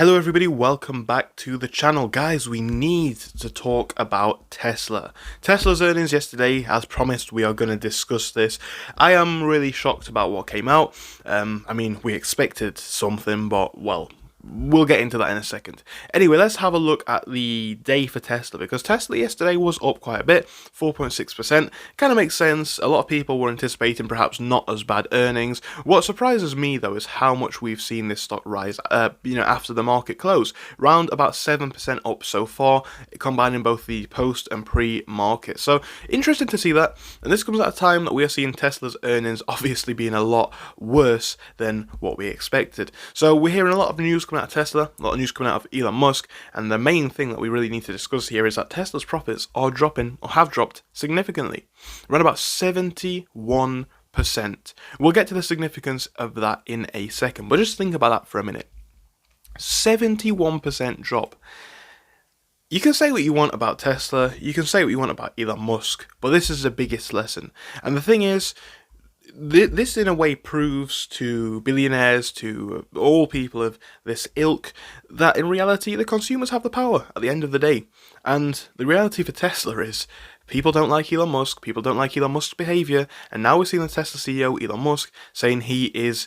Hello everybody, welcome back to the channel. Guys, we need to talk about Tesla. Tesla's earnings yesterday, as promised, we are going to discuss this. I am really shocked about what came out. We expected something, but, well, we'll get into that in a second. Anyway, let's have a look at the day for Tesla, because Tesla yesterday was up quite a bit, 4.6%. Kind of makes sense. A lot of people were anticipating perhaps not as bad earnings. What surprises me, though, is how much we've seen this stock rise, after the market close. Round about 7% up so far, combining both the post and pre-market. So, interesting to see that. And this comes at a time that we are seeing Tesla's earnings obviously being a lot worse than what we expected. So, we're hearing a lot of news coming out of Tesla, a lot of news coming out of Elon Musk, and the main thing that we really need to discuss here is that Tesla's profits are dropping, or have dropped, significantly. Around about 71%. We'll get to the significance of that in a second, but just think about that for a minute. 71% drop. You can say what you want about Tesla, you can say what you want about Elon Musk, but this is the biggest lesson. And the thing is, this in a way proves to billionaires, to all people of this ilk, that in reality the consumers have the power at the end of the day. And the reality for Tesla is people don't like Elon Musk, people don't like Elon Musk's behaviour, and now we're seeing the Tesla CEO, Elon Musk, saying he is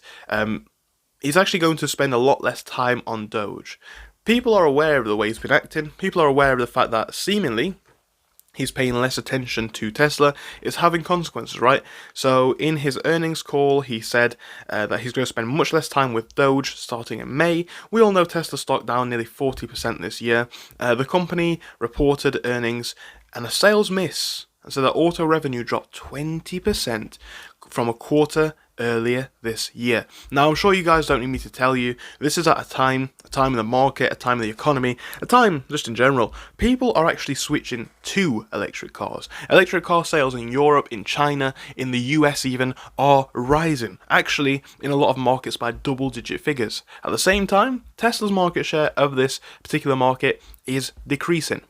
he's actually going to spend a lot less time on Doge. People are aware of the way he's been acting, people are aware of the fact that seemingly he's paying less attention to Tesla. It's having consequences, right? So in his earnings call, he said that he's going to spend much less time with Doge starting in May. We all know Tesla stock down nearly 40% this year. The company reported earnings and a sales miss. And so the auto revenue dropped 20% from a quarter earlier this year. Now, I'm sure you guys don't need me to tell you, this is at a time in the market, a time in the economy, a time just in general. People are actually switching to electric cars. Electric car sales in Europe, in China, in the US even, are rising. Actually, in a lot of markets by double-digit figures. At the same time, Tesla's market share of this particular market is decreasing.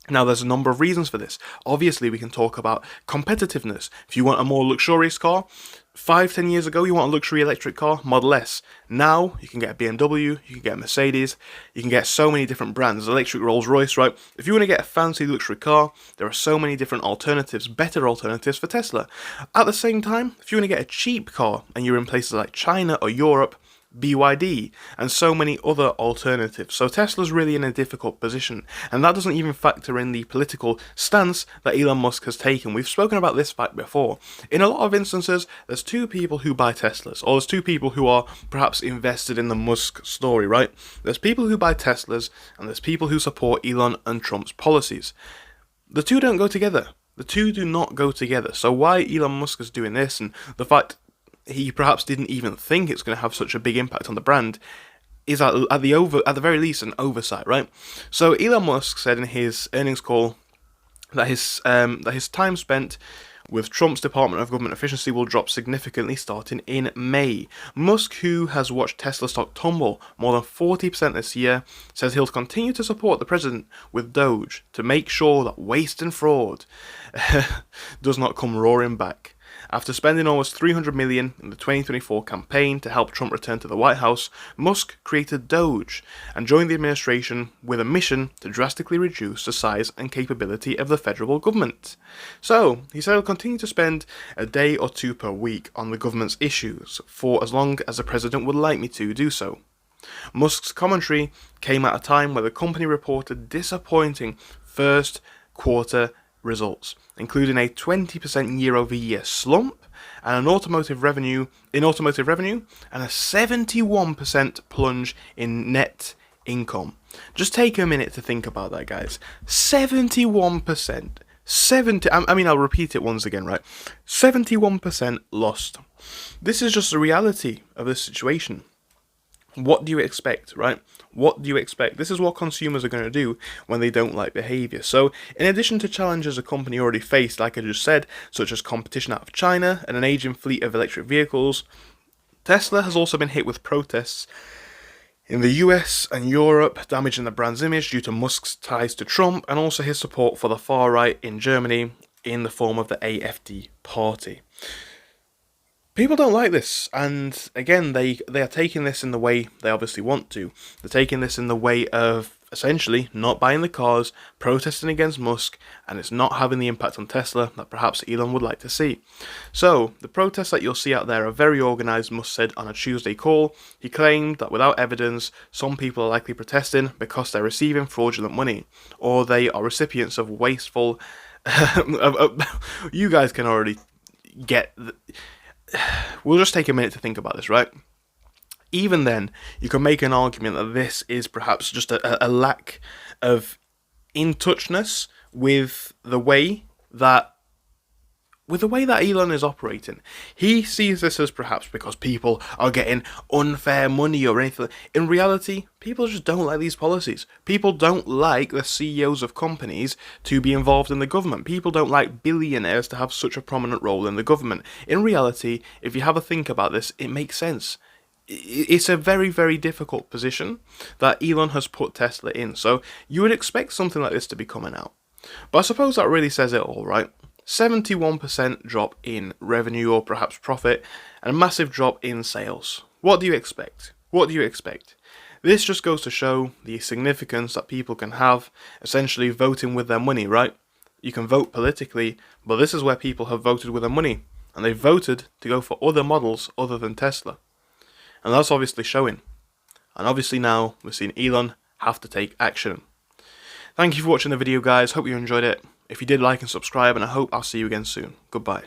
Now, there's a number of reasons for this. Obviously, we can talk about competitiveness. If you want a more luxurious car, 5-10 years ago, you want a luxury electric car, Model S. Now, you can get a BMW, you can get a Mercedes, you can get so many different brands, electric Rolls-Royce, right? If you want to get a fancy luxury car, there are so many different alternatives, better alternatives for Tesla. At the same time, if you want to get a cheap car, and you're in places like China or Europe, BYD, and so many other alternatives. So Tesla's really in a difficult position, and that doesn't even factor in the political stance that Elon Musk has taken. We've spoken about this fact before. In a lot of instances, there's two people who buy Teslas, or there's two people who are perhaps invested in the Musk story, right? There's people who buy Teslas, and there's people who support Elon and Trump's policies. The two don't go together. The two do not go together. So why Elon Musk is doing this, and the fact he perhaps didn't even think it's going to have such a big impact on the brand, is at the very least an oversight, right? So Elon Musk said in his earnings call that his time spent with Trump's Department of Government Efficiency will drop significantly starting in May. Musk, who has watched Tesla stock tumble more than 40% this year, says he'll continue to support the president with Doge to make sure that waste and fraud does not come roaring back. After spending almost $300 million in the 2024 campaign to help Trump return to the White House, Musk created Doge and joined the administration with a mission to drastically reduce the size and capability of the federal government. So, he said he'll continue to spend a day or two per week on the government's issues for as long as the president would like me to do so. Musk's commentary came at a time where the company reported disappointing first quarter results, including a 20% year-over-year slump and an automotive revenue and a 71% plunge in net income. Just take a minute to think about that, guys. 71%. I'll repeat it once again, right? 71% lost. This is just the reality of this situation. What do you expect, right? What do you expect? This is what consumers are going to do when they don't like behaviour. So, in addition to challenges the company already faced, like I just said, such as competition out of China and an aging fleet of electric vehicles, Tesla has also been hit with protests in the US and Europe, damaging the brand's image due to Musk's ties to Trump and also his support for the far right in Germany in the form of the AfD party. People don't like this, and again, they are taking this in the way they obviously want to. They're taking this in the way of essentially not buying the cars, protesting against Musk, and it's not having the impact on Tesla that perhaps Elon would like to see. So, the protests that you'll see out there are very organised, Musk said on a Tuesday call. He claimed that without evidence, some people are likely protesting because they're receiving fraudulent money, or they are recipients of wasteful... You guys can already get... We'll just take a minute to think about this, right? Even then, you can make an argument that this is perhaps just a lack of in-touchness with the way that Elon is operating. He sees this as perhaps because people are getting unfair money or anything. In reality, people just don't like these policies. People don't like the CEOs of companies to be involved in the government. People don't like billionaires to have such a prominent role in the government. In reality, if you have a think about this, it makes sense. It's a very, very difficult position that Elon has put Tesla in. So you would expect something like this to be coming out. But I suppose that really says it all, right? 71% drop in revenue or perhaps profit, and a massive drop in sales. What do you expect? What do you expect? This just goes to show the significance that people can have, essentially voting with their money, right? You can vote politically, but this is where people have voted with their money, and they voted to go for other models other than Tesla. And that's obviously showing. And obviously now we're seeing Elon have to take action. Thank you for watching the video, guys. Hope you enjoyed it. If you did, like and subscribe, and I hope I'll see you again soon. Goodbye.